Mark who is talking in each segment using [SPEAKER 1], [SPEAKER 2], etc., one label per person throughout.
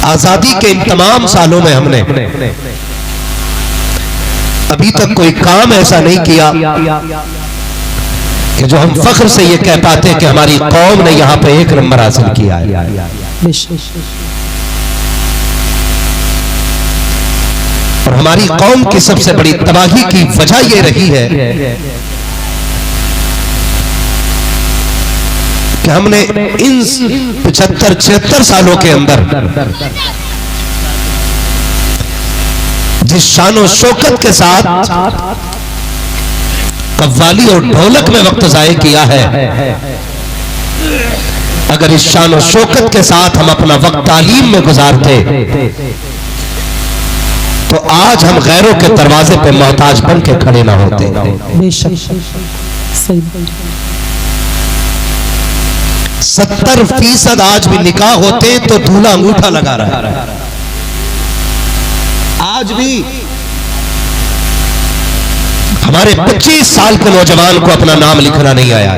[SPEAKER 1] आजादी के इन तमाम सालों में हमने अभी तक कोई काम ऐसा नहीं किया कि जो हम फख्र से ये कह पाते कि हमारी कौम ने यहां पे 1 नंबर हासिल किया है। और हमारी कौम की सबसे बड़ी तबाही की वजह यह रही है कि हमने इन 75-76 सालों के अंदर जिस शानो शौकत के साथ कव्वाली और ढोलक में वक्त जाया किया है, अगर इस शानो शौकत के साथ हम अपना वक्त तालीम में गुजारते तो आज हम गैरों के दरवाजे पे मोहताज बन के खड़े ना होते। 70% आज भी निकाह होते तो दूल्हा अंगूठा लगा रहा है। आज भी हमारे 25 साल के नौजवान को अपना नाम लिखना नहीं आया।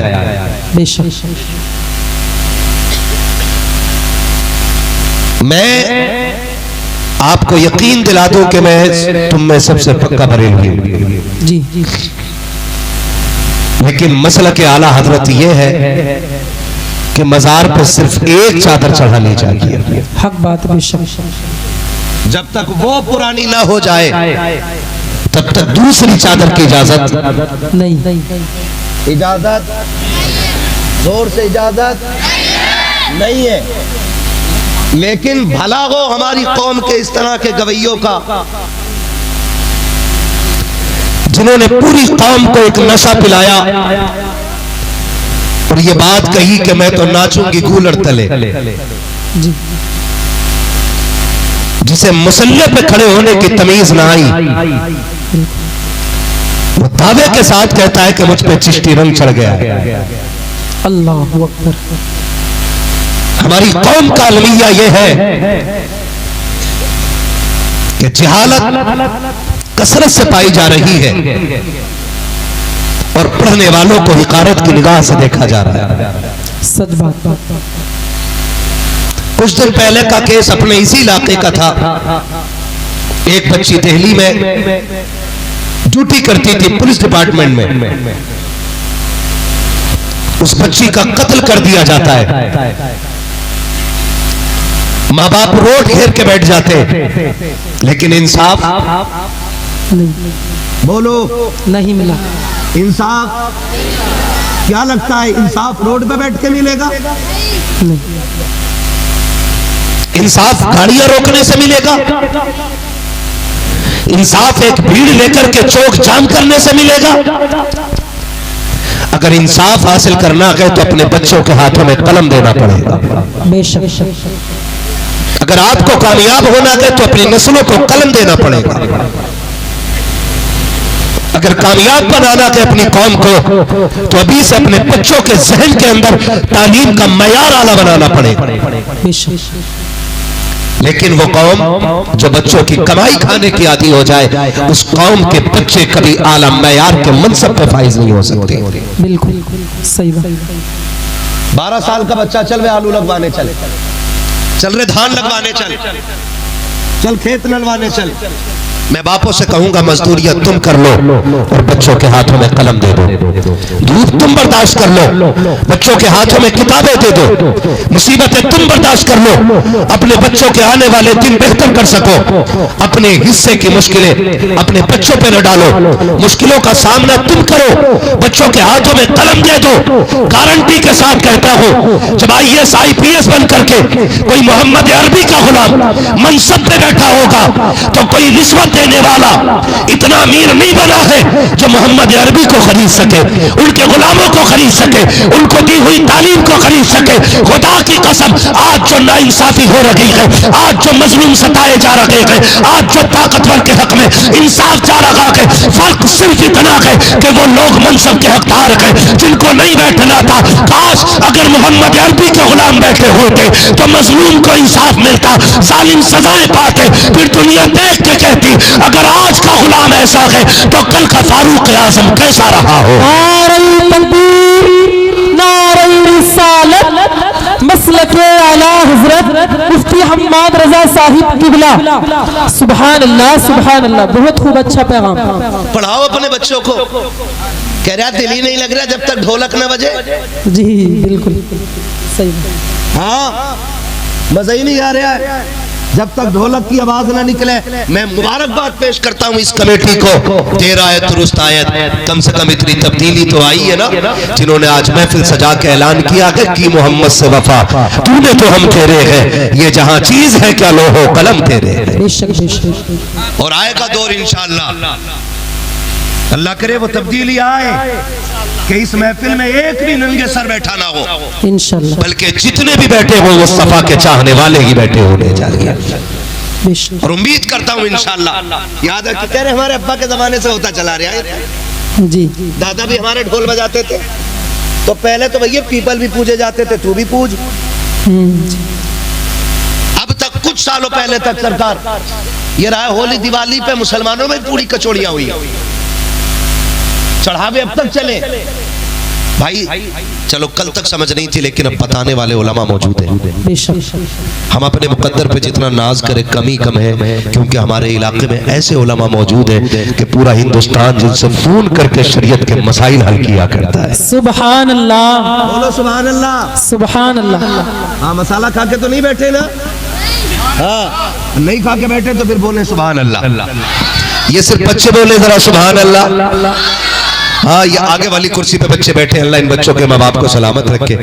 [SPEAKER 1] मैं आपको यकीन दिला दूं कि मैं तुम में सबसे पक्का बरेलवी जी। लेकिन मसला के आला हजरत यह है कि मजार पर सिर्फ एक चादर चढ़ानी चाहिए।
[SPEAKER 2] हक बात बेशक।
[SPEAKER 1] जब तक वो पुरानी ना हो जाए तब तक दूसरी चादर की इजाजत
[SPEAKER 2] नहीं।
[SPEAKER 1] इजाजत जोर से इजाजत नहीं है। लेकिन भला हो हमारी कौम के इस तरह के गवैयों का जिन्होंने पूरी कौम को एक नशा पिलाया और ये बात कही कि मैं तो नाचूंगी गूलर तले, जिसे मुसल्ले पे खड़े होने की तमीज ना आई, वो दावे के साथ कहता है कि मुझ पे चिश्ती रंग चढ़ गया।
[SPEAKER 2] अल्लाह अकबर।
[SPEAKER 1] हमारी कौम का अलमिया यह है कि जहालत कसरत से पाई जा रही है और पढ़ने वालों को हिकारत की निगाह से देखा जा रहा है।
[SPEAKER 2] सच बात।
[SPEAKER 1] कुछ दिन पहले का केस अपने इसी इलाके का था। एक बच्ची दिल्ली में ड्यूटी करती थी पुलिस डिपार्टमेंट में, उस बच्ची का कत्ल कर दिया जाता है। माँ बाप रोड घेर के बैठ जाते, लेकिन इंसाफ बोलो
[SPEAKER 2] नहीं मिला।
[SPEAKER 1] इंसाफ क्या लगता है? इंसाफ रोड पे बैठ के मिलेगा?
[SPEAKER 2] नहीं।
[SPEAKER 1] इंसाफ गाड़ियां रोकने से मिलेगा? इंसाफ एक भीड़ लेकर के चौक जाम करने से मिलेगा? अगर इंसाफ हासिल करना है तो अपने बच्चों के हाथों में कलम देना पड़ेगा।
[SPEAKER 2] बेशक।
[SPEAKER 1] अगर आपको कामयाब होना है तो अपनी नस्लों को कलम देना पड़ेगा। अगर कामयाब बनाना है अपनी कौम को तो अभी से अपने बच्चों के जहन के अंदर तालीम का मयार आला बनाना पड़ेगा। लेकिन वो कौम जो बच्चों की कमाई खाने की आदी हो जाए, उस कौम के बच्चे कभी आला मयार के मनसब पे फाइज नहीं हो सकते।
[SPEAKER 2] बिल्कुल सही बात।
[SPEAKER 1] 12 साल का बच्चा चल वे आलू लगवाने चल रहे धान लगवाने चल खेत नलवाने चल। मैं बापों से कहूंगा मजदूरियां तुम कर लो और बच्चों के हाथों में कलम दे दो। धूप तुम बर्दाश्त कर लो, बच्चों के हाथों में किताबें दे दो। मुसीबतें तुम बर्दाश्त कर लो, अपने बच्चों के आने वाले दिन बेहतर कर सको। अपने हिस्से की मुश्किलें अपने बच्चों पे न डालो, मुश्किलों का सामना तुम करो, बच्चों के हाथों में कलम दे दो। गारंटी के साथ कहता हूं, जब IAS IPS बन करके कोई मोहम्मद अरबी का गुलाम मनसब पे बैठा होगा तो कोई रिश्वत देने वाला इतना अमीर नहीं बना है जो मोहम्मद अरबी को खरीद सके, उनके गुलामों को खरीद सके, उनको दी हुई तालीम को खरीद सके। खुदा की कसम, आज जो नाइंसाफी हो रही है, आज जो मजलूम सताए जा रहे हैं, आज जो ताकतवर के हक में इंसाफ जा रहा है, फर्क सिर्फ इतना है कि वो लोग मनसब के हकदार हैं जिनको नहीं बैठना था। काश अगर मोहम्मद अरबी के गुलाम बैठे होते तो मजलूम को इंसाफ मिलता, जालिम सजाएं पाते, फिर दुनिया देख के कहती अगर आज का गुलाम ऐसा है तो कल का फारूक आजम कैसा रहा हो।
[SPEAKER 2] नारे तकबीर, नारे रिसालत, मसलके आला हजरत मुफ्ती हम्माद रजा साहिब किबला। सुभान अल्लाह सुभान अल्लाह, बहुत खूब अच्छा पैगाम।
[SPEAKER 1] पढ़ाओ अपने बच्चों को। कह रहा दिल ही नहीं लग रहा जब तक ढोलक न बजे।
[SPEAKER 2] जी बिल्कुल सही।
[SPEAKER 1] हाँ, मजा ही नहीं आ रहा है जब तक ढोलक की आवाज ना निकले। मैं मुबारकबाद पेश करता हूँ इस कमेटी को। 13 आयत दुरुस्त आयत, कम से कम इतनी तब्दीली तो आई है ना, जिन्होंने आज महफिल सजा के ऐलान किया है कि मोहम्मद से वफा, तूने तो हम तेरे हैं, ये जहां चीज है क्या लोहो कलम तेरे है।
[SPEAKER 2] बेशक बेशक।
[SPEAKER 1] और आएगा दौर इंशाअल्लाह, अल्लाह करे वो तब्दीली आए कि इस महफिल में एक भी नंगे सर बैठा ना हो
[SPEAKER 2] इंशाअल्लाह,
[SPEAKER 1] बल्कि जितने भी बैठे हो मुस्तफा के चाहने वाले ही बैठे होने चाहिए।
[SPEAKER 2] बेशक।
[SPEAKER 1] और उम्मीद करता हूँ इंशाअल्लाह। याद है कि कह रहे हमारे अब्बा के जमाने से होता चला रहा है।
[SPEAKER 2] जी
[SPEAKER 1] दादा भी हमारे ढोल बजाते थे, तो पहले तो भैया पीपल भी पूजे जाते थे, तू भी पूज। अब तक कुछ सालों पहले तक सरकार ये रहा, होली दिवाली पे मुसलमानों में पूरी कचौड़ियां हुई, चढ़ावे अब तक चले। भाई चलो कल तक समझ नहीं थी, लेकिन अब बताने वाले उलमा मौजूद हैं।
[SPEAKER 2] बेशक।
[SPEAKER 1] हम अपने मुकद्दर पे जितना नाज करें कमी कम है, क्योंकि हमारे इलाके में ऐसे उलमा मौजूद हैं कि पूरा हिंदुस्तान जिनसे फोन करके शरीयत के मसाइल हल किया करता है।
[SPEAKER 2] सुभान अल्लाह,
[SPEAKER 1] बोलो सुभान अल्लाह।
[SPEAKER 2] सुभान अल्लाह।
[SPEAKER 1] हाँ, मसाला खा के तो नहीं बैठे ना। हाँ, नहीं खा के बैठे तो फिर बोले सुभान अल्लाह। ये सिर्फ बच्चे बोले जरा सुभान अल्लाह। हाँ, ये आगे वाली कुर्सी पे बच्चे बैठे, अल्लाह इन बच्चों के माँ बाप को सलामत रखे।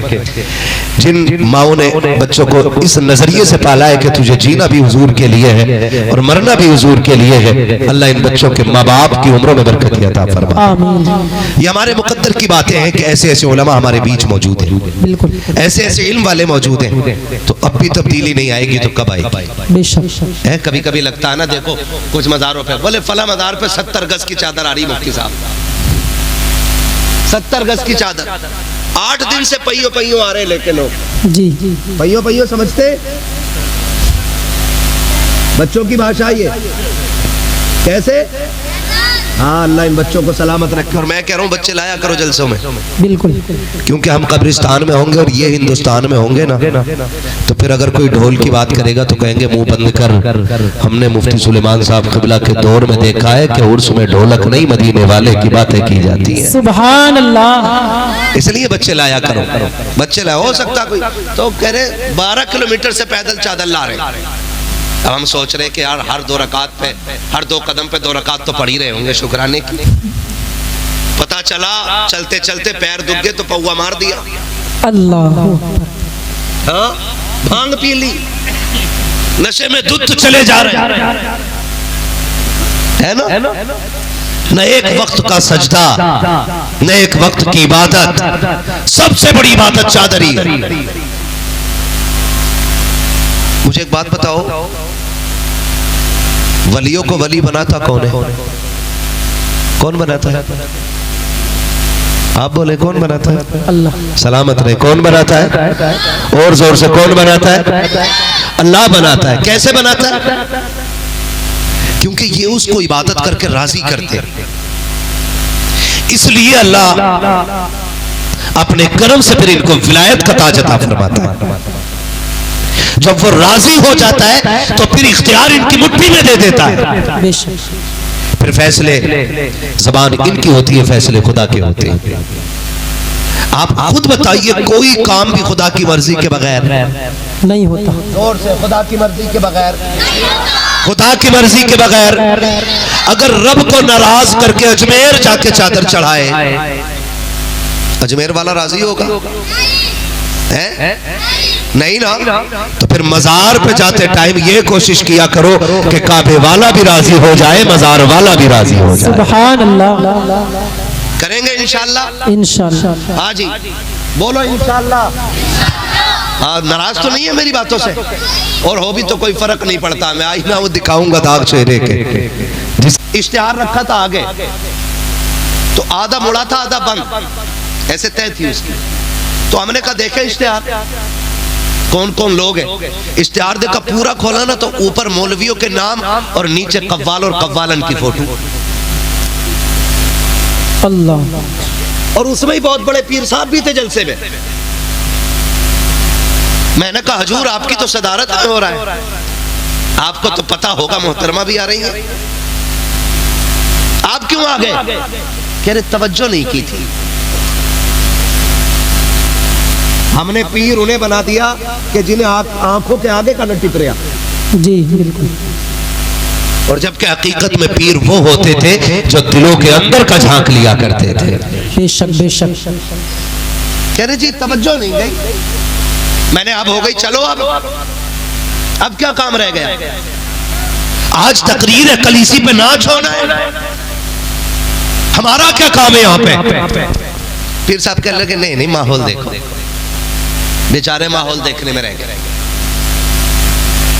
[SPEAKER 1] जिन माओ ने बच्चों को इस नजरिए से पाला है कि तुझे जीना भी हुजूर के लिए है और मरना भी हुजूर के लिए है, अल्लाह इन बच्चों के माँ बाप की उम्रों में बरकत अता फरमा।
[SPEAKER 2] आमीन।
[SPEAKER 1] ये हमारे मुकद्दर की बातें हैं कि ऐसे ऐसे उलमा हमारे बीच मौजूद हैं,
[SPEAKER 2] बिल्कुल।
[SPEAKER 1] ऐसे ऐसे इल्म वाले मौजूद हैं। तो अब भी तब्दीली नहीं आएगी तो कब आएगी?
[SPEAKER 2] बेशक।
[SPEAKER 1] है कभी कभी लगता है ना, देखो कुछ मज़ारों पे बोले फला मज़ार पे 70 गज की चादर आ रही, मुफ्ती साहब 70 गज की चादर, 8 दिन से पहियों पहियों आ रहे लेके लोग।
[SPEAKER 2] जी
[SPEAKER 1] पहियों पहियों समझते बच्चों की भाषा ये कैसे? हाँ, अल्लाह इन बच्चों को सलामत रखे। और मैं कह रहा हूँ बच्चे लाया करो जलसों में,
[SPEAKER 2] बिल्कुल।
[SPEAKER 1] क्योंकि हम कब्रिस्तान में होंगे और ये हिंदुस्तान में होंगे ना, तो फिर अगर कोई ढोल की बात करेगा तो कहेंगे मुंह बंद कर। हमने मुफ्ती सुलेमान साहब क़िबला के दौर में देखा है कि उर्स में ढोलक नहीं मदीने वाले की बातें की जाती हैं।
[SPEAKER 2] सुभान अल्लाह।
[SPEAKER 1] इसलिए बच्चे लाया करो, बच्चे लाया। हो सकता कोई तो कह रहे 12 किलोमीटर से पैदल चादर ला रहे। अब हम सोच रहे कि यार हर 2 रकात पे, हर 2 कदम पे 2 रकात तो पढ़ ही रहे होंगे शुक्राने की। पता चला चलते चलते पैर दुख गए तो पौवा मार दिया।
[SPEAKER 2] अल्लाह।
[SPEAKER 1] हाँ, भांग पी ली, नशे में धुत चले जा रहे है ना। न एक वक्त का सजदा, न एक वक्त की इबादत, सबसे बड़ी इबादत चादरी है। मुझे एक बात बताओ, वलियों को वली बनाता कौन है? कौन बनाता है? आप बोले कौन बनाता है?
[SPEAKER 2] अल्लाह।
[SPEAKER 1] सलामत रहे। कौन बनाता है? और जोर से कौन बनाता है? अल्लाह बनाता है। कैसे बनाता है? क्योंकि ये उसको इबादत करके राजी करते हैं। इसलिए अल्लाह अपने करम से फिर इनको विलायत का ताज अता फरमाता है। जब वो राजी हो जाता है तो फिर इख्तियार इनकी मुट्ठी में दे देता है। फिर फैसले ज़बान इनकी होती है, फैसले खुदा के होते हैं। आप खुद बताइए, कोई काम भी खुदा की मर्जी के बगैर
[SPEAKER 2] नहीं होता।
[SPEAKER 1] जोर से, खुदा की मर्जी के बगैर, खुदा की मर्जी के बगैर। अगर रब को नाराज करके अजमेर जाके चादर चढ़ाए, अजमेर वाला राजी होगा? है? नहीं ना। तो फिर मजार पे जाते टाइम ये कोशिश किया करो कि काबे वाला भी राजी हो जाए, मजार वाला भी राजी हो जाए।
[SPEAKER 2] सुभान अल्लाह।
[SPEAKER 1] करेंगे इंशाअल्लाह।
[SPEAKER 2] इंशाअल्लाह।
[SPEAKER 1] हाँ जी, बोलो इंशाअल्लाह। हाँ, नाराज तो नहीं है मेरी बातों से? और हो भी तो कोई फर्क नहीं पड़ता। मैं आई ना वो दिखाऊंगा दाग चेहरे के। जिस इश्तिहार रखा था आगे, तो आधा मुड़ा था आधा बंद, ऐसे तय थी उसकी। तो हमने कहा देखे इश्तिहार कौन कौन लोग हैं। इश्तिहार देखा पूरा खोला ना, तो ऊपर मौलवियों के नाम और नीचे कव्वाल और कव्वालन की फोटो। अल्लाह। और उसमें ही बहुत बड़े पीर साहब भी थे जलसे में। मैंने कहा हजूर आपकी तो सदारत में हो रहा है, आपको तो पता होगा मोहतरमा भी आ रही है, आप क्यों आ गए? कह रहे तवज्जो नहीं की थी, हमने पीर उन्हें बना दिया कि जिन्हें आंखों के आगे का न टिप रहा।
[SPEAKER 2] जी बिल्कुल।
[SPEAKER 1] और जबकि हकीकत में पीर वो होते थे जो दिलों के अंदर का झांक लिया करते थे।
[SPEAKER 2] बेशक बेशक।
[SPEAKER 1] कह रहे जी तवज्जो नहीं गई। मैंने अब हो गई, चलो अब क्या काम रह गया? आज तकरीर है, कलीसी पे नाच होना है, हमारा क्या काम है यहाँ पे? पीर साहब कह लगे नहीं नहीं माहौल देखो, बेचारे माहौल देखने में रह गए।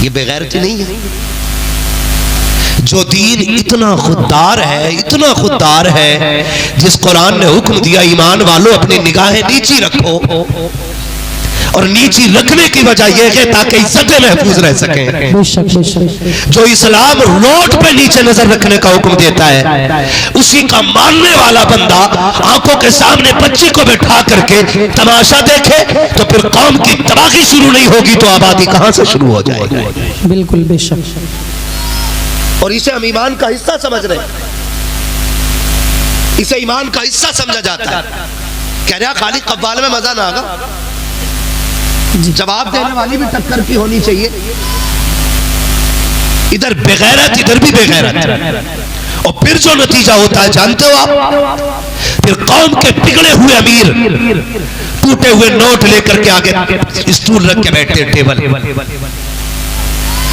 [SPEAKER 1] ये बेगैरती नहीं है। जो दीन इतना खुददार है, इतना खुददार है, जिस कुरान ने हुक्म दिया ईमान वालों अपनी निगाहें नीची रखो, और नीची रखने की वजह यह है ताकि इज्जतें महफूज रह सकें।
[SPEAKER 2] बेशक बेशक।
[SPEAKER 1] जो इस्लाम रोड पे नीचे नजर रखने का हुक्म देता है, उसी का मानने वाला बंदा आंखों के सामने बच्ची को बैठा करके तमाशा देखे तो फिर कौम की तबाही शुरू नहीं होगी तो आबादी कहां से शुरू हो जाएगी?
[SPEAKER 2] बिल्कुल बेशक।
[SPEAKER 1] और इसे हम ईमान का हिस्सा समझ रहे हैं, इसे ईमान का हिस्सा समझा जाता है। कह रहा खाली कव्वाल में मजा ना आगा, जवाब देने वाली भी टक्कर की होनी चाहिए। इधर बेगैरत, इधर भी बेगैरत, और फिर जो नतीजा होता है जानते हो आप? फिर कौम के बिगड़े हुए अमीर टूटे हुए नोट लेकर के आगे स्टूल रख के बैठते टेबल,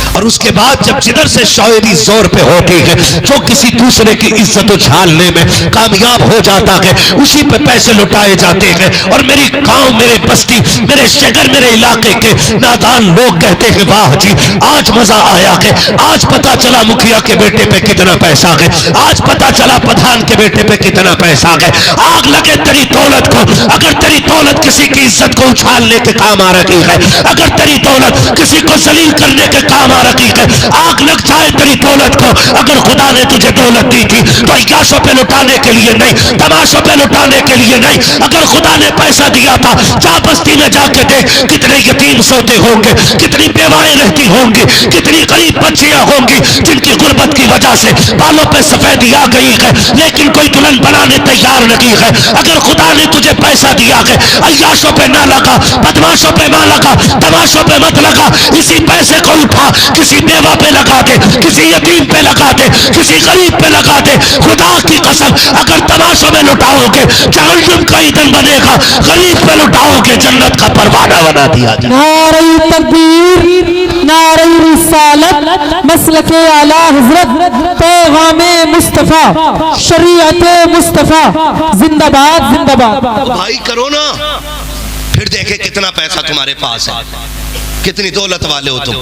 [SPEAKER 1] और उसके बाद जब जिधर से शायरी जोर पे होती है, जो किसी दूसरे की इज्जत उछालने में कामयाब हो जाता है, उसी पे पैसे लुटाए जाते हैं। और मेरी गांव, मेरे बस्ती, मेरे शहर, मेरे इलाके के नादान लोग कहते हैं वाह जी आज मजा आया है, आज पता चला मुखिया के बेटे पे कितना पैसा है, आज पता चला प्रधान के बेटे पे कितना पैसा है। आग लगे तेरी दौलत को, अगर तेरी दौलत किसी की इज्जत को उछालने के काम आ रही है, अगर तेरी दौलत किसी को जलील करने के काम आ रही है, आग लग जाए तेरी दौलत को। अगर खुदा ने तुझे दौलत दी थी तो अय्याशों पे लुटाने के लिए नहीं, तमाशों पे लुटाने के लिए नहीं। अगर खुदा ने पैसा दिया था, जा बस्ती में जाके देख कितने यतीम सोते होंगे, कितनी बेवाएं रहती होंगी, कितनी गरीब बच्चियां होंगी जिनकी गुर्बत की वजह से बालों पे सफेदी आ गई है, लेकिन कोई दुल्हन बनाने तैयार नहीं है। अगर खुदा ने तुझे पैसा दिया है, अय्याशों पे ना लगा, बदमाशों पे ना लगा, तमाशों पे मत लगा। इसी पैसे को उठा किसी बेवा पे लगा दे, किसी यतीम पे लगा दे, किसी गरीब पे लगा दे। खुदा की कसम अगर तमाशों में लुटाओगे जहन्नम का ईंधन बनेगा, गरीब पे लुटाओगे जन्नत का परवाना बना दिया जाए।
[SPEAKER 2] नारे तकबीर, नारे रिसालत, मसलके आला हजरत, पैगामे मुस्तफा, शरीयते मुस्तफा, जिंदाबाद जिंदाबाद।
[SPEAKER 1] भाई करो ना, फिर देखे कितना पैसा तुम्हारे पास है, कितनी दौलत वाले हो तुम।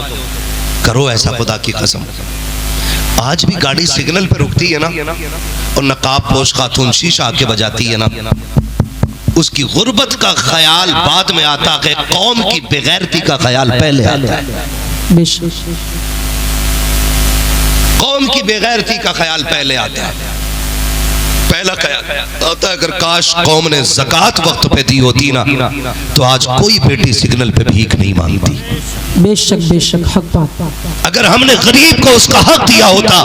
[SPEAKER 1] करो ऐसा खुदा की कसम। आज भी गाड़ी सिग्नल पे रुकती है ना, और नकाब पोश खातून शीशा आके बजाती है ना, उसकी गुर्बत का ख्याल बाद में आता है, कौम की बेगैरती का ख्याल पहले आता है। कौम की बेगैरती का ख्याल पहले आता है। पहला ख्याल आता है अगर काश कौम ने ज़कात वक्त पे दी होती ना, तो आज कोई बेटी सिग्नल पे भीख नहीं मांगती।
[SPEAKER 2] बेशक बेशक, हक बात।
[SPEAKER 1] अगर हमने गरीब को उसका हक दिया होता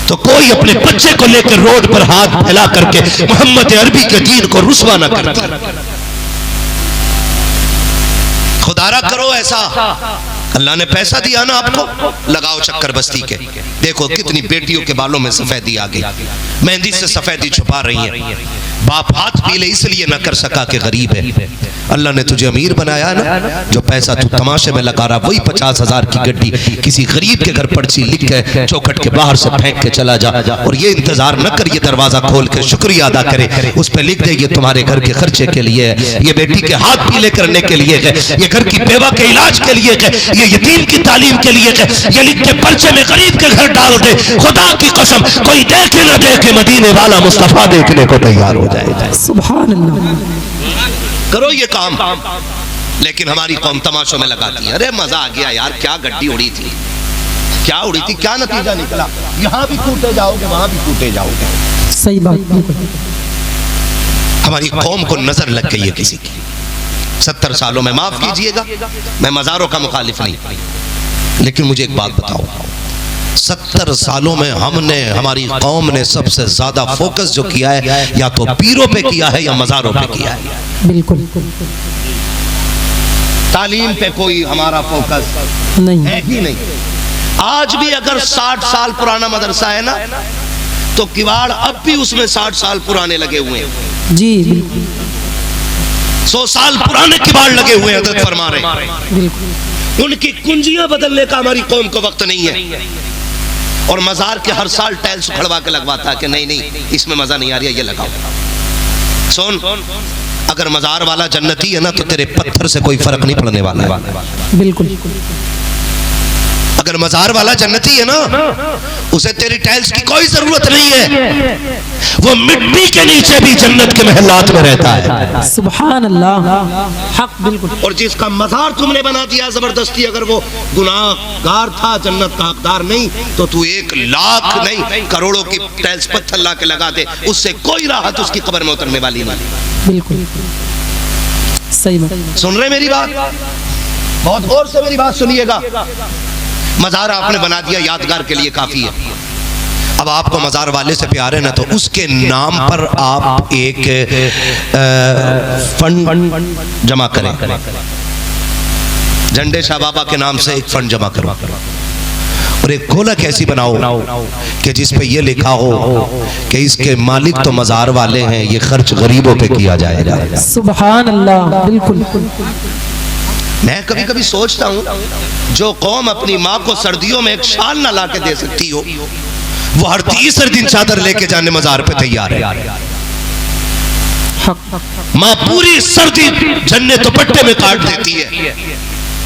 [SPEAKER 1] तो कोई अपने बच्चे को लेकर रोड पर हाथ फैला करके मोहम्मद अरबी के दीन को रुस्वा न करता। खुदारा करो ऐसा। अल्लाह ने पैसा दिया ना आपको, लगाओ चक्कर बस्ती के, देखो कितनी बेटियों के बालों में सफेदी आ गई, मेहंदी से सफेदी छुपा रही है। बाप हाथ पीले इसलिए न कर सका कि गरीब है। अल्लाह ने तुझे अमीर बनाया ना, जो पैसा तू तमाशे में लगा रहा, वही 50,000 की गड्डी किसी गरीब के घर पर्ची लिख के चौखट के बाहर से फेंक के चला जा, और ये इंतजार न कर, ये दरवाजा खोल के शुक्रिया अदा करे, उस पर लिख दे ये तुम्हारे घर के खर्चे के लिए है, ये बेटी के हाथ पीले करने के लिए है, ये घर की बेवा के इलाज के लिए है, ये यतीम की तालीम के लिए है, ये लिख के पर्चे में गरीब के घर डाल दे। खुदा की कसम कोई देखे न देखे, मदीने वाला मुस्तफा देखने को तैयार हो जाएगा।
[SPEAKER 2] सुभान अल्लाह।
[SPEAKER 1] करो ये काम। लेकिन हमारी कौम तमाशों में लगाती है। अरे मजा आ गया यार, क्या गड्डी उड़ी थी, क्या उड़ी थी, क्या नतीजा निकला, यहाँ भी कूटे जाओगे वहां भी कूटे जाओगे।
[SPEAKER 2] सही बात।
[SPEAKER 1] हमारी कौम को नजर लग गई है किसी की, 70 सालों में। माफ कीजिएगा, मैं मज़ारों का मुखालिफ नहीं, लेकिन मुझे एक बात बताओ, 70 सालों में हमने, हमारी कौम ने सबसे ज्यादा फोकस जो किया है या तो पीरों पे किया है या मज़ारों पे किया है।
[SPEAKER 2] बिल्कुल।
[SPEAKER 1] तालीम पे कोई हमारा फोकस
[SPEAKER 2] नहीं
[SPEAKER 1] है ही नहीं। आज भी अगर 60 साल पुराना मदरसा है ना, तो किवाड़ अब भी उसमें 60 साल पुराने लगे हुए हैं
[SPEAKER 2] जी, बिल्कुल
[SPEAKER 1] 100 साल पुराने किवाड़ लगे हुए हैं। हज़रत फरमा रहे हैं
[SPEAKER 2] बिल्कुल।
[SPEAKER 1] उनकी कुंजियां बदलने का हमारी कौम को वक्त नहीं है। और मजार के हर साल टाइल्स उखड़वा के लगवाता है कि नहीं नहीं इसमें मजा नहीं आ रही है, ये लगाओ। सुन, अगर मजार वाला जन्नती है ना, तो तेरे पत्थर से कोई फर्क नहीं पड़ने वाला है।
[SPEAKER 2] बिल्कुल।
[SPEAKER 1] अगर मजार वाला जन्नती है ना, उसे तेरी टाइल्स की कोई जरूरत नहीं है, वो मिट्टी के नीचे भी जन्नत के महलात में रहता है।
[SPEAKER 2] सुभान अल्लाह, हक बिल्कुल।
[SPEAKER 1] और जिसका मजार तुमने बना दिया जबरदस्ती, अगर वो गुनाहगार था, जन्नत का हकदार नहीं, तो तू 1 लाख नहीं करोड़ों की टाइल्स पत्थर ला के लगा दे, उससे कोई राहत उसकी कब्र में उतरने वाली नहीं।
[SPEAKER 2] बिल्कुल सही बात।
[SPEAKER 1] सुन रहे मेरी बात? बहुत गौर से मेरी बात सुनिएगा। मजार आपने बना दिया, यादगार के लिए काफी है। अब आपको मजार वाले से प्यार है ना, तो उसके नाम पर आप एक फंड जमा करें। झंडे शाह बाबा के नाम से एक फंड जमा करो और एक गोलक ऐसी बनाओ कि जिस पे ये लिखा हो कि इसके मालिक तो मजार वाले हैं, ये खर्च गरीबों पे किया जाएगा।
[SPEAKER 2] सुभान अल्लाह, बिल्कुल।
[SPEAKER 1] मैं कभी कभी सोचता हूँ, जो कौम अपनी माँ को सर्दियों में एक शाल ना ला के दे सकती हो, वो हर तीसरे दिन चादर लेके जाने मजार पे तैयार है। माँ पूरी सर्दी जन्ने दुपट्टे में काट देती है,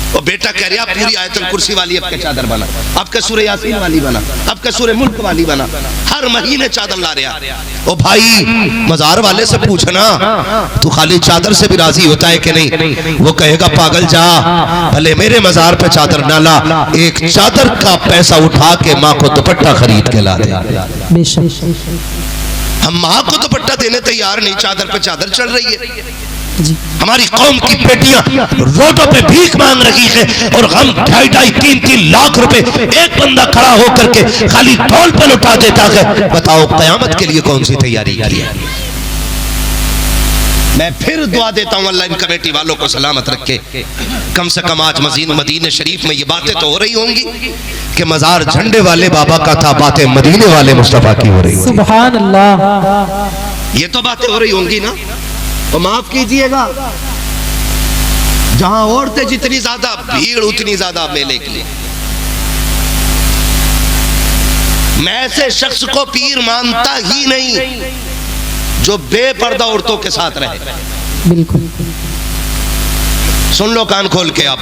[SPEAKER 1] और बेटा कह रहा पूरी आयतुल कुर्सी वाली अब के चादर बना, अब के सूरह यासीन वाली बना, अब के सूरह मुल्क वाली बना, हर महीने चादर ला रहा। ओ भाई, मजार वाले से पूछना तू खाली चादर से भी राजी होता है कि नहीं? वो कहेगा पागल जा, भले मेरे मजार पे चादर ना ला, एक चादर का पैसा उठा के माँ को दुपट्टा खरीद के ला दे।
[SPEAKER 2] बेशक
[SPEAKER 1] हम माँ को दुपट्टा देने तैयार नहीं, चादर पे चादर चल रही है।
[SPEAKER 2] जी।
[SPEAKER 1] हमारी कौम की बेटियां रोडों पे भीख मांग रही है, और हम 2.5-3 लाख रुपए एक बंदा खड़ा होकर के खाली ढोल पे लुटा देता है। बताओ कयामत के लिए कौन सी तैयारी की है? मैं फिर दुआ देता हूं, अल्लाह इन कमेटी वालों को सलामत रखे। कम से कम आज मदीने शरीफ में ये बातें तो हो रही होंगी कि मजार झंडे वाले बाबा का था, बातें मदीने वाले मुस्तफा की हो रही होंगी।
[SPEAKER 2] सुभान अल्लाह,
[SPEAKER 1] ये तो बातें हो रही होंगी ना। तो माफ कीजिएगा, जहां औरतें जितनी ज्यादा, भीड़ उतनी ज्यादा मेले के लिए। मैं ऐसे शख्स को पीर मानता ही नहीं जो बेपर्दा औरतों के साथ रहे।
[SPEAKER 2] बिल्कुल।
[SPEAKER 1] सुन लो कान खोल के आप,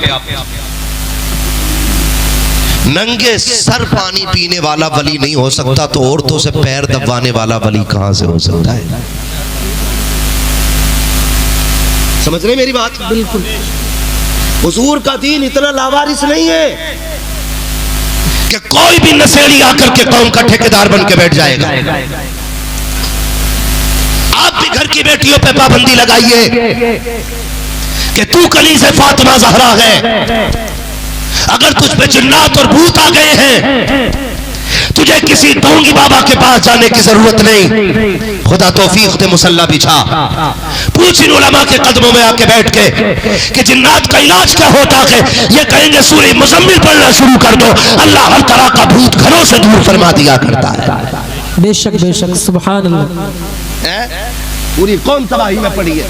[SPEAKER 1] नंगे सर पानी पीने वाला वली नहीं हो सकता, तो औरतों से पैर दबाने वाला वली कहां से हो सकता है? समझ रहे मेरी बात?
[SPEAKER 2] बिल्कुल।
[SPEAKER 1] हुजूर का दीन इतना लावारिस नहीं है कि कोई भी नशेड़ी आकर के कौम का ठेकेदार बन के बैठ जाएगा। आप भी घर की बेटियों पे पाबंदी लगाइए कि तू कली से फातिमा ज़हरा है। अगर तुझ पे जिन्नात और भूत आ गए हैं, तुझे किसी ढोंगी बाबा के पास जाने की जरूरत नहीं। खुदा तौफीक दे, मुसल्ला बिछा, पूछ इन उलमा के कदमों में आके बैठ के कि जिन्नात का इलाज क्या होता है। ये कहेंगे सूरह मुज़म्मिल पढ़ना शुरू कर दो, अल्लाह हर तरह का भूत घरों से दूर फरमा दिया करता है।
[SPEAKER 2] बेशक बेशक, सुभान अल्लाह।
[SPEAKER 1] पूरी कौम तबाही में पड़ी है।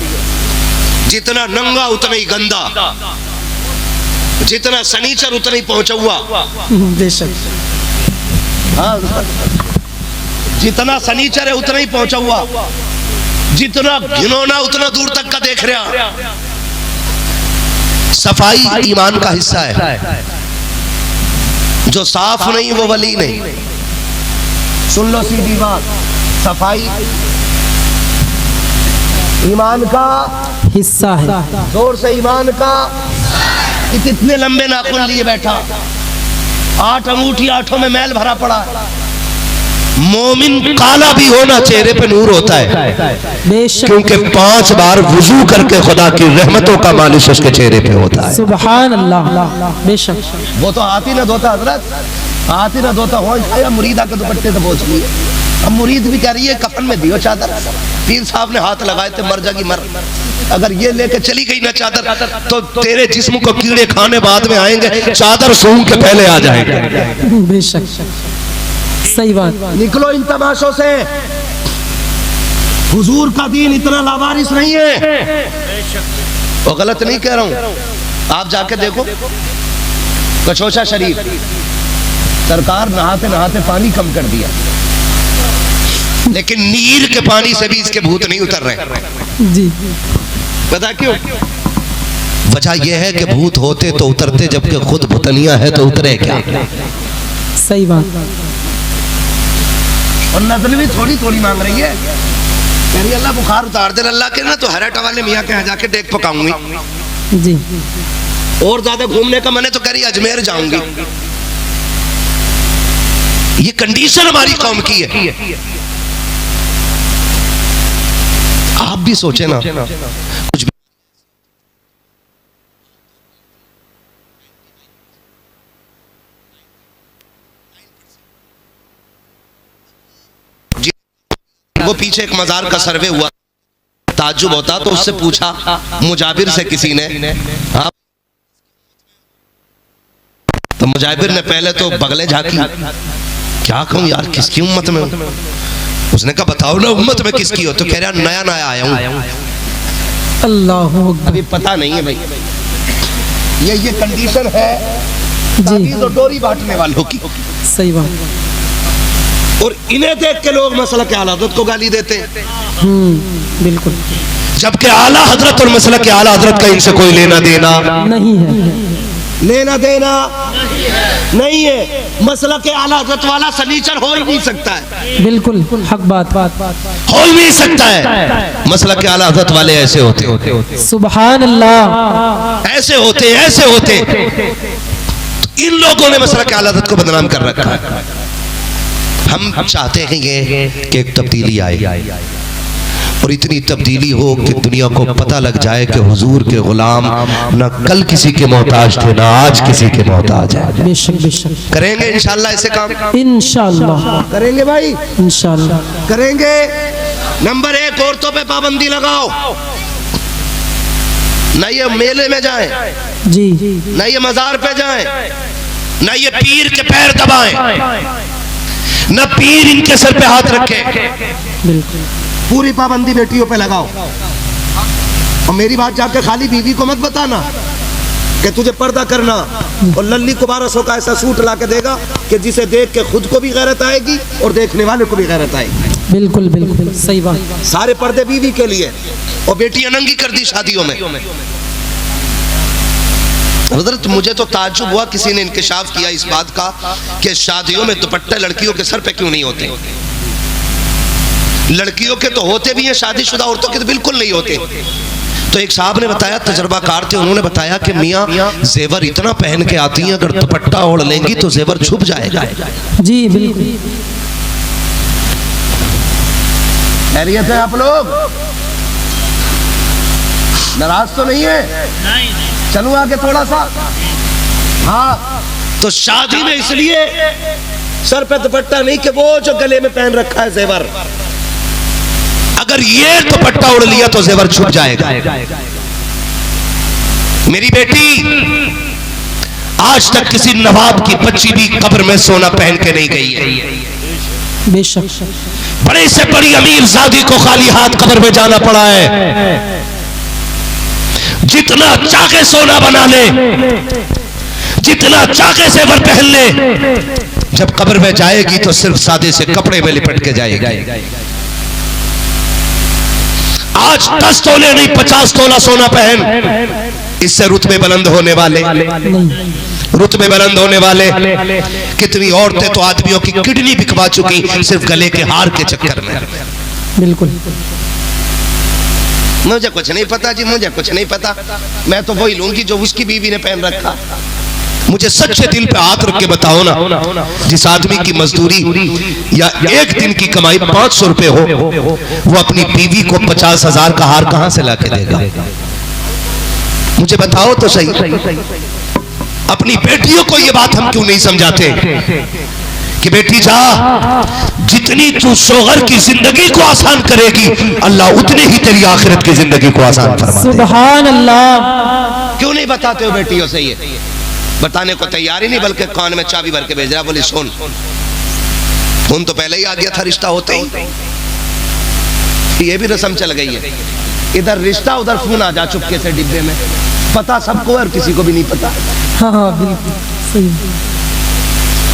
[SPEAKER 1] जितना नंगा उतना ही गंदा, जितना सनीचर उतना ही पहुंचा हुआ।
[SPEAKER 2] बेशक।
[SPEAKER 1] जितना सनीचर है उतना ही पहुंचा हुआ, जितना घिनौना उतना दूर तक का देख रहा। सफाई ईमान का हिस्सा है, जो साफ नहीं वो वली नहीं। सुन लो सीधी बात, सफाई ईमान का
[SPEAKER 2] हिस्सा है।
[SPEAKER 1] जोर से ईमान का। कितने लंबे नाखून लिए बैठा, 8 अंगूठी 8 में मैल भरा पड़ा। मोमिन काला भी होना, चेहरे पे नूर होता है,
[SPEAKER 2] बेशक
[SPEAKER 1] क्योंकि 5 बार वुजू करके खुदा की रहमतों का मालिश उसके चेहरे पे होता है।
[SPEAKER 2] सुभान अल्लाह, बेशक।
[SPEAKER 1] वो तो हाथ ही ना धोता हजरत, हाथ ही ना धोता हो या मुरीदा के दुपट्टे तो पहुंच लिए। अब मुरीद भी कह रही है कफन में दियो चादर, पीर साहब ने हाथ लगाए थे मर जाएगी मर, अगर ये लेके चली गई ना चादर तो तेरे जिस्म को कीड़े खाने बाद में आएंगे, चादर सूंघ के पहले आ जाएंगे।
[SPEAKER 2] बेशक सही बात।
[SPEAKER 1] निकलो इन तमाशों से, हुजूर का दीन इतना लावारिस नहीं है। वो गलत नहीं कह रहा हूं, आप जाके देखो कचौचा शरीफ, सरकार नहाते नहाते पानी कम कर दिया, लेकिन नीर के पानी से भी इसके भूत नहीं उतर रहे।
[SPEAKER 2] जी
[SPEAKER 1] पता क्यों? वजह यह है कि भूत होते तो उतरते, जबकि खुद भूतनिया है तो उतरे क्या?
[SPEAKER 2] सही बात।
[SPEAKER 1] और नजर भी थोड़ी थोड़ी मांग रही है, कह रही अल्लाह बुखार उतार दे अल्लाह के ना, तो हराटा वाले मियाँ के यहाँ जाके देख पकाऊंगी।
[SPEAKER 2] जी
[SPEAKER 1] और ज्यादा घूमने का मन है तो कह रही अजमेर जाऊंगी। ये कंडीशन हमारी कौम की है। आप भी सोचे ना, कुछ भी वो पीछे एक मजार का सर्वे हुआ, ताज्जुब होता तो उससे पूछा मुजाबिर से किसी ने, हाँ, तो मुजाबिर ने पहले तो बगले झांकी, क्या कहूं यार किसकी उम्मत में हूं? उसने कहा बताओ ना उम्मत में किसकी हो? तो कह रहा नया नया आया हूं,
[SPEAKER 2] अल्लाह
[SPEAKER 1] अभी पता नहीं है भाई। ये कंडीशन है
[SPEAKER 2] जी,
[SPEAKER 1] तो डोरी बांटने वालों की।
[SPEAKER 2] सही बात।
[SPEAKER 1] और इन्हें देख के लोग मसला के आला हजरत को गाली देते हैं,
[SPEAKER 2] बिल्कुल,
[SPEAKER 1] जबकि आला हजरत और मसला के आला हजरत का इनसे कोई लेना देना
[SPEAKER 2] नहीं है,
[SPEAKER 1] लेना देना नहीं है। मसला के आला हजरत वाला सनीचर हो ही नहीं सकता है,
[SPEAKER 2] बिल्कुल हक बात।
[SPEAKER 1] हो ही नहीं सकता है। मसला के आला हजरत वाले ऐसे होते,
[SPEAKER 2] सुभान अल्लाह,
[SPEAKER 1] ऐसे होते। इन लोगों ने मसला के आला हजरत को बदनाम कर रखा है। हम चाहते हैं ये कि एक तब्दीली आए, और इतनी तब्दीली हो कि दुनिया को पता लग जाए कि हुजूर के गुलाम ना कल किसी के मोहताज थे, ना आज किसी के मोहताज है।
[SPEAKER 2] बेशक बेशक
[SPEAKER 1] करेंगे इंशाल्लाह ऐसे काम,
[SPEAKER 2] इंशाल्लाह
[SPEAKER 1] करेंगे भाई,
[SPEAKER 2] इंशाल्लाह
[SPEAKER 1] करेंगे। नंबर 1, औरतों पे पाबंदी लगाओ, ना ये मेले में जाएं,
[SPEAKER 2] जी,
[SPEAKER 1] ना ये मजार पे जाएं, ना ये पीर के पैर दबाएं, ना पीर इनके सर पे हाथ रखे।
[SPEAKER 2] बिल्कुल
[SPEAKER 1] पूरी पाबंदी बेटियों पे लगाओ। और मेरी बात जाके खाली बीवी को मत बताना कि तुझे पर्दा करना, और लल्ली को 1200 का ऐसा सूट ला के देगा कि जिसे देख के खुद को भी गैरत आएगी और देखने वाले को भी गैरत आएगी।
[SPEAKER 2] बिल्कुल बिल्कुल सही बात।
[SPEAKER 1] सारे पर्दे बीवी के लिए, और बेटियां नंगी कर दी शादियों में। हज़रत मुझे तो ताज्जुब हुआ, किसी ने इंकशाफ किया इस बात का कि शादियों में दुपट्टे लड़कियों के सर पे क्यों नहीं होते। लड़कियों के तो होते भी हैं, शादीशुदा औरतों के तो बिल्कुल नहीं होते। तो एक साहब ने बताया, तजर्बाकार थे, उन्होंने बताया कि मियाँ जेवर इतना पहन के आती हैं, अगर दुपट्टा ओढ़ लेंगी तो जेवर छुप जाएगा।
[SPEAKER 2] जी बिल्कुल।
[SPEAKER 1] खैरियत है आप लोग? नाराज तो नहीं है? चलो आगे थोड़ा सा। हाँ, तो शादी में इसलिए सर पे दुपट्टा नहीं कि वो जो गले में पहन रखा है जेवर, अगर ये दुपट्टा उड़ लिया तो जेवर छुप जाएगा। मेरी बेटी आज तक किसी नवाब की बच्ची भी कब्र में सोना पहन के नहीं गई है।
[SPEAKER 2] बेशक।
[SPEAKER 1] बड़े से बड़ी अमीर ज़ादी को खाली हाथ कब्र में जाना पड़ा है। जितना चाहे सोना बना ले, जितना चाहे जेवर पहन ले, जब कब्र में जाएगी तो सिर्फ सादे से कपड़े में लिपट के जाएगी। आज 10 तोले नहीं 50 तोला सोना पहन, इससे रुतबे बुलंद होने वाले, रुतबे बुलंद होने वाले। कितनी औरतें तो आदमियों की किडनी बिकवा चुकी सिर्फ गले के हार के चक्कर में।
[SPEAKER 2] बिल्कुल।
[SPEAKER 1] मुझे कुछ नहीं पता जी, मुझे कुछ नहीं पता, मैं तो वही लूंगी जो उसकी बीवी ने पहन रखा। मुझे सच्चे दिल पे हाथ रख के बताओ ना, जिस आदमी की मजदूरी या एक दिन की कमाई 500 रुपए हो, वो अपनी बीवी को 50,000 का हार कहां से लाके देगा? मुझे बताओ तो सही। अपनी बेटियों को ये बात हम क्यों नहीं समझाते कि बेटी जा, जितनी तू शोहर की जिंदगी को आसान करेगी, अल्लाह उतनी ही तेरी आखिरत की जिंदगी को आसान फरमा देगा।
[SPEAKER 2] सुभान अल्लाह।
[SPEAKER 1] क्यों नहीं बताते हो बेटियों से? ये बताने को तैयार ही नहीं, बल्कि कान में चाबी भर के भेज रहा, बोली सुन। फोन तो पहले ही आ गया था रिश्ता होते ही, ये भी रस्म चल गई है। इधर रिश्ता उधर फोन आ जा चुपके से डिब्बे में। पता सबको है और किसी को भी नहीं पता।
[SPEAKER 2] हाँ हाँ बिल्कुल सही,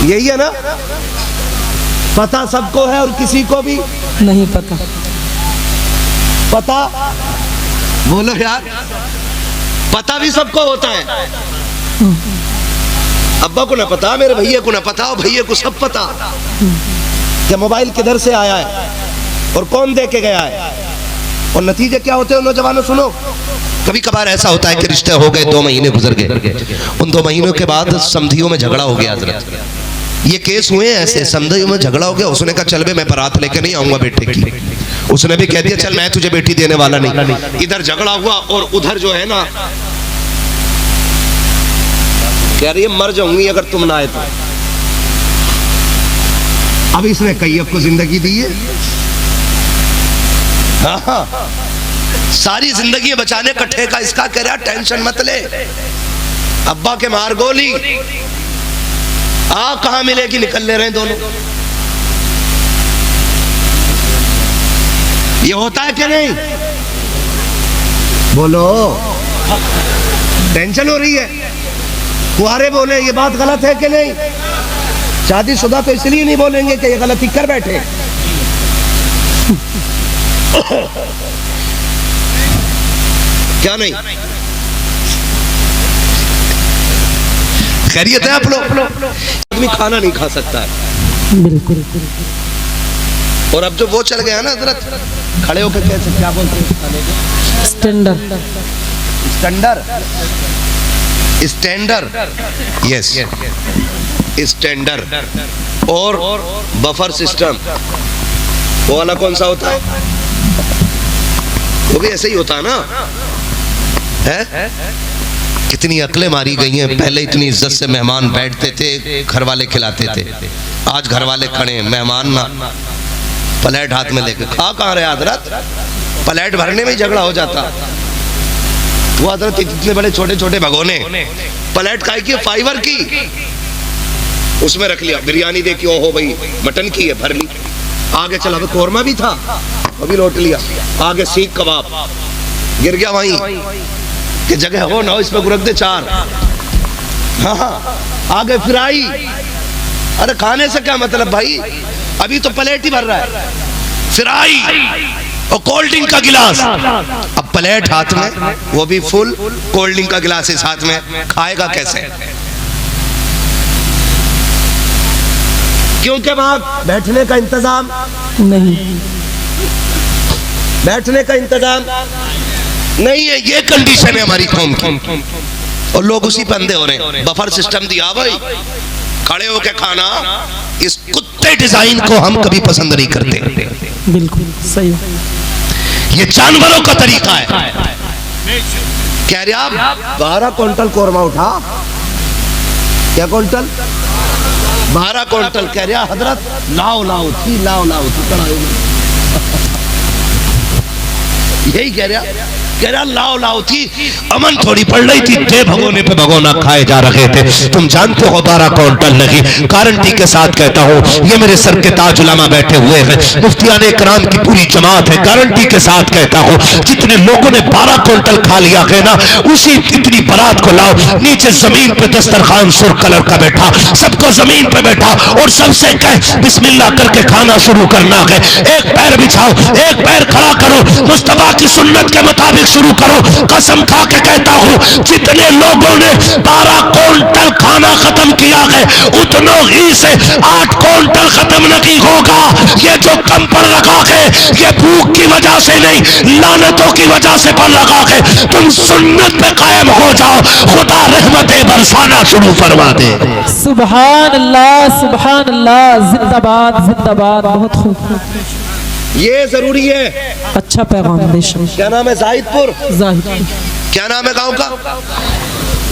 [SPEAKER 1] यही है ना, पता सबको है और किसी को भी
[SPEAKER 2] नहीं पता।
[SPEAKER 1] पता बोलो यार, पता भी सबको होता है। अब्बा को ना पता, मेरे भैया को ना पता, और भैया को सब पता कि मोबाइल किधर से आया है और कौन दे के गया है। और नतीजे क्या होते हैं नौजवानों, सुनो। कभी कभार ऐसा होता है कि रिश्ते हो गए, 2 महीने गुजर गए, उन 2 महीनों के बाद समधियों में झगड़ा हो गया। हजरत ये केस हुए ऐसे, समधियों में झगड़ा हो गया। उसने कहा चल बे, मैं बारात लेके नहीं आऊंगा बेटे की। उसने भी कह दिया चल मैं तुझे बेटी देने वाला नहीं। इधर झगड़ा हुआ और उधर जो है ना कह रही है मर जाऊंगी अगर तुम ना आए तो। अब इसने कैयब को जिंदगी दी है। हाँ, सारी जिंदगी बचाने का ठेका इसका। कह रहा टेंशन मत ले, अब्बा के मार गोली, कहां मिलेगी, निकल ले रहे हैं दोनों। ये होता है कि नहीं? बोलो, टेंशन हो रही है। कुआरे बोले ये बात गलत है कि नहीं? शादीशुदा तो इसलिए नहीं बोलेंगे कि ये गलती कर बैठे। क्या नहीं? खैरियत है आप लोग? आदमी खाना नहीं खा सकता है।
[SPEAKER 2] बिल्कुल।
[SPEAKER 1] और अब जो वो चल गया ना हजरत, खड़े होकर कैसे क्या बोलते हैं खाने को?
[SPEAKER 2] स्टैंडर्ड।
[SPEAKER 1] Standard, yes, standard. और बफर सिस्टम, वो वाला कौन सा होता है? वो भी ऐसे ही होता है ना, है? कितनी अकलें मारी गई हैं। पहले इतनी इज्जत से मेहमान बैठते थे, घर वाले खिलाते थे। आज घर वाले खड़े, मेहमान ना, प्लेट हाथ में लेके खा कहाँ रहे हजरत? प्लेट भरने में ही झगड़ा हो जाता। वो हजरत इतने बड़े छोटे छोटे भगोने, प्लेट काय की? फाइबर की, उसमें रख लिया। बिरयानी देखी, ओहो भाई मटन की है, भर ली। आगे चला, कोरमा भी था, अभी लौट लिया। आगे सीख कबाब, गिर गया वहीं कि जगह हो ना हो इसमें गुरक दे 4। हाँ, आगे फ्राई। अरे खाने से क्या मतलब भाई, अभी तो प्लेट ही भर रहा है। फ्राई और कोल्ड ड्रिंक का गिलास, अब प्लेट हाथ में, वो भी फुल, कोल्ड ड्रिंक का गिलास इस हाथ में, खाएगा कैसे? क्योंकि वहां बैठने का इंतजाम
[SPEAKER 2] नहीं,
[SPEAKER 1] बैठने का इंतजाम नहीं है। ये कंडीशन है हमारी कौम की, और लोग उसी पे अंधे हो रहे हैं। बफर सिस्टम दिया भाई, खड़े होके खाना। इस कुत्ते डिजाइन को हम कभी पसंद नहीं करते।
[SPEAKER 2] बिल्कुल सही।
[SPEAKER 1] ये जानवरों का तरीका है। कह रहे आप 12 क्विंटल कोरमा उठा, क्या क्विंटल? 12 क्विंटल। कह रहा हजरत लाओ लाओ थी, लाओ लाओ थी कढ़ाई में। यही कह रहा लाओ लाओ थी। अमन थोड़ी पड़ रही थी, थे भगोने पे भगोना खाए जा रहे थे। तुम जानते हो 12 क्विंटल नहीं, गारंटी के साथ कहता हूँ, ये मेरे सर के ताज उलमा बैठे हुए हैं, मुफ्तियान इकराम की पूरी जमात है, गारंटी के साथ कहता हूँ, जितने लोगों ने 12 क्विंटल खा लिया है ना, उसी इतनी बारात को लाओ। नीचे जमीन पे दस्तरखान सुर्ख कलर का बैठा, सबको जमीन पे बैठा और सबसे कह बिस्मिल्लाह करके खाना शुरू करना है। एक पैर बिछाओ, एक पैर खड़ा करो, मुस्तफा की सुन्नत के मुताबिक शुरू करो। कसम खा के कहता हूं जितने लोगों ने 12 क्विंटल खाना खत्म किया है उतनों ही से 8 क्विंटल खत्म नहीं होगा। ये जो कम पड़ रखा है ये भूख की वजह से नहीं लानतों की वजह से पड़ रखा है। तुम सुन्नत पे कायम हो जाओ, खुदा रहमतें बरसाना शुरू फरमा दे।
[SPEAKER 2] सुभान अल्लाह, जिंदाबाद जिंदाबाद। बहुत खूब,
[SPEAKER 1] ये जरूरी है।
[SPEAKER 2] अच्छा पैगाम बेशक।
[SPEAKER 1] क्या नाम है? जाहिदपुर।
[SPEAKER 2] जाहिद, क्या
[SPEAKER 1] नाम है गांव का?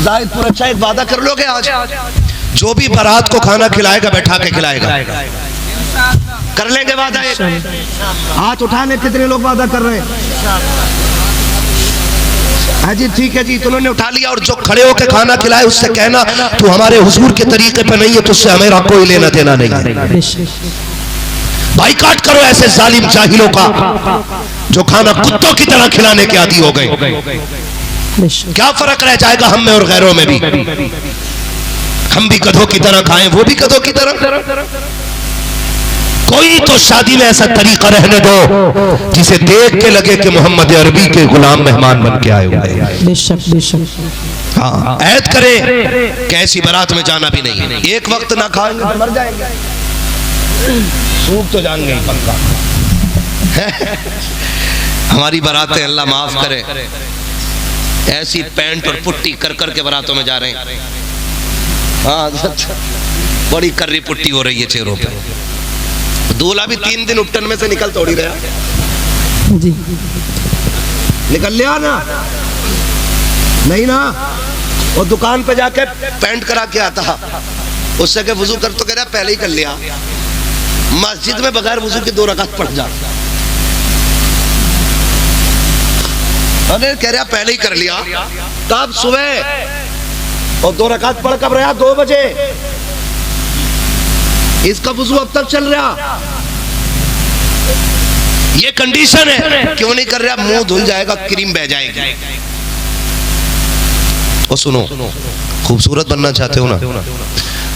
[SPEAKER 1] जाहिदपुर। अच्छा, एक वादा कर लोगे आज, जो भी बारात को खाना खिलाएगा बैठा के खिलाएगा, कर लेंगे वादा? हाथ उठा ले, कितने लोग वादा कर रहे हैं? हाँ जी, ठीक है जी, तुमने उठा लिया। और जो खड़े होकर खाना खिलाए उससे कहना तू हमारे हुजूर के तरीके पे नहीं है, तुझसे हमें कोई लेना देना नहीं है। बाइकाट करो ऐसे जालिम जाहिलों का जो खाना कुत्तों की तरह खिलाने के आदी हो गए। क्या फर्क रह जाएगा हम में और गैरों में भी? हम भी गधों की तरह खाएं, वो भी गधों की तरह। कोई तो शादी में ऐसा तरीका रहने दो जिसे देख के लगे कि मोहम्मद अरबी के गुलाम मेहमान बन के आए हुए।
[SPEAKER 2] बेशक बेशक।
[SPEAKER 1] हाँ, ऐद करें कि ऐसी बारात में जाना भी नहीं है। एक वक्त ना खाएंगे तो मर जाएंगे, सूख तो जाएंगे पक्का। हमारी बारातें अल्लाह माफ करे, ऐसी पैंट और पुट्टी कर कर के बारातों में जा रहे हैं। हाँ, बड़ी कर्री पुट्टी हो रही है चेहरों पे। दूल्हा भी 3 दिन उपटन में से निकल तोड़ी रहा जी। निकल लिया ना? नहीं ना। और दुकान पे जाके पैंट करा के आता, उससे के वुजू कर तो कह रहा पहले ही कर लिया। मस्जिद में बगैर वुजू के 2 रकात पढ़ जा, अरे कह रहा पहले ही कर लिया। तब सुबह और 2 रकात पढ़ कब रहा? 2 बजे। इसका वुजू अब तक चल रहा। ये कंडीशन है। क्यों नहीं कर रहा? मुंह धुल जाएगा, क्रीम बह जाएगी। और सुनो, खूबसूरत बनना चाहते हो ना,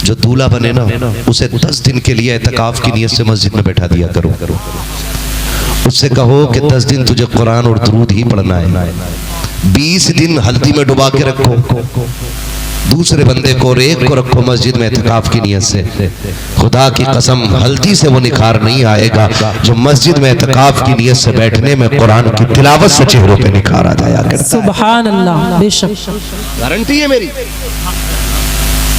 [SPEAKER 1] जो दूल्हा बने ना उसे 10 दिन के लिए एतकाफ की नियत से मस्जिद में बैठा दिया करो। उससे कहो कि 10 दिन तुझे कुरान और दुरूद ही पढ़ना है। 20 दिन हल्दी में डुबा के रखो, दूसरे बंदे को और एक को रखो मस्जिद में एतकाफ की नियत से। खुदा की कसम हल्दी से वो निखार नहीं आएगा जो मस्जिद में एतकाफ की नियत से बैठने में कुरान की तिलावत से चेहरों पे निखार आ जाया करता है।
[SPEAKER 2] सुभान अल्लाह, बेशक
[SPEAKER 1] गारंटी है मेरी।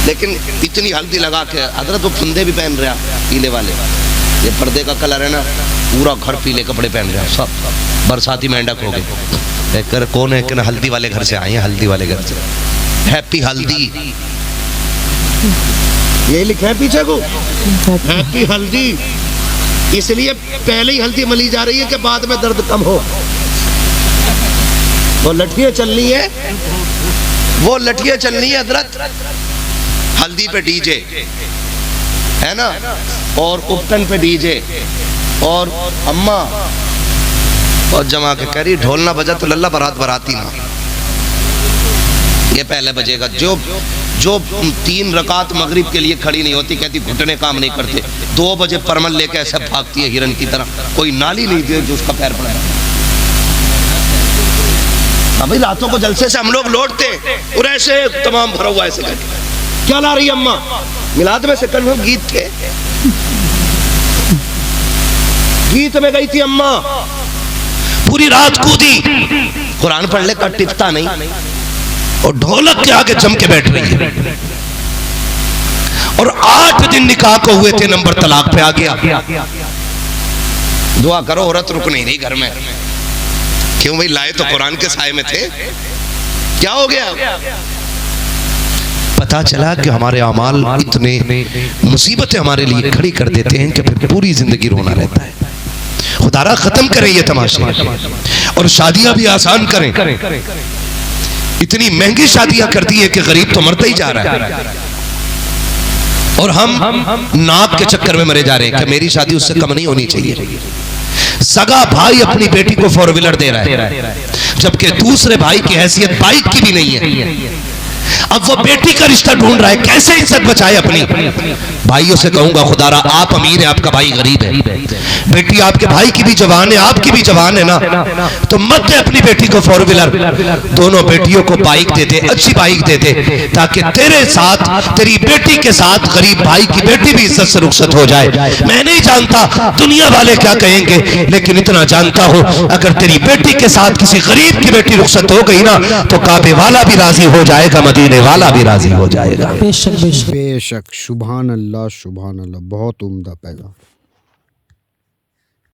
[SPEAKER 1] लेकिन इतनी हल्दी लगा के हजरत वो फंदे भी पहन रहा पीले वाले, ये पर्दे का कलर है ना, पूरा घर पीले कपड़े पहन रहा, सब बरसाती मेंढक हो गए। कर कौन है कि हल्दी वाले घर से आए हैं, हल्दी वाले घर से। हैप्पी हल्दी ये लिखा है पीछे को, हैप्पी हल्दी। इसलिए पहले ही हल्दी मली जा रही है कि बाद में दर्द कम हो। वो लठियां चलनी है, वो लठियां चलनी है हजरत। हल्दी पे डीजे है ना, और उपटन पे डीजे, और अम्मा और जमा के कह रही ढोल ना बजा तो लल्ला बारात बराती ना। ये पहले बजेगा। जो 3 रकात मगरिब के लिए खड़ी नहीं होती, कहती घुटने काम नहीं करते, 2 बजे परमल लेके ऐसे भागती है हिरन की तरह, कोई नाली नहीं दे जो उसका पैर पड़ा। अभी रातों को जलसे से हम लोग लौटते और ऐसे तमाम भरा हुआ ऐसे करके क्या ला रही अम्मा? मिलाद में से कल गीत थे, गीत में गई थी अम्मा, पूरी रात कूदी, कुरान पढ़ ले का टिकता नहीं, और ढोलक के आगे जम के बैठ रही है। और 8 दिन निकाह को हुए थे, नंबर तलाक पे आ गया। दुआ करो औरत रुक नहीं रही घर में। क्यों भाई? लाए तो कुरान के साए में थे, क्या हो गया? पता चला कि हमारे अमाल इतने मुसीबतें हमारे लिए खड़ी कर देते हैं कि फिर पूरी जिंदगी रोना रहता है। खुदारा खत्म करें ये तमाशे और शादियां भी आसान करें। इतनी महंगी शादियां कर दी है कि गरीब तो मरता ही जा रहा है, और हम नाक के चक्कर में मरे जा रहे हैं कि मेरी शादी उससे कम नहीं होनी चाहिए। सगा भाई अपनी बेटी को 4 व्हीलर दे रहा है, जबकि दूसरे भाई की हैसियत बाइक की भी नहीं है। अब वो बेटी का रिश्ता ढूंढ रहा है, कैसे इज्जत बचाए अपनी। भाइयों से कहूंगा खुदारा आप अमीर हैं, आपका भाई गरीब है, बेटी आपके भाई की भी जवान है, आपकी भी जवान है ना, तो मत दे अपनी बेटी को 4 व्हीलर, दोनों बेटियों को बाइक दे दे, अच्छी बाइक दे दे, ताकि तेरे साथ, तेरी बेटी के साथ गरीब भाई की बेटी भी इज्जत से रुखसत हो जाए। मैं नहीं जानता दुनिया वाले क्या कहेंगे, लेकिन इतना जानता हूं अगर तेरी बेटी के साथ किसी गरीब की बेटी रुखसत हो गई ना, तो काबे वाला भी राजी हो जाएगा, मदीने वाला भी राजी हो जाएगा।
[SPEAKER 2] बेशक बेशक
[SPEAKER 3] बेशक। सुभान अल्लाह, सुभान अल्लाह, बहुत उम्दा पैगाम।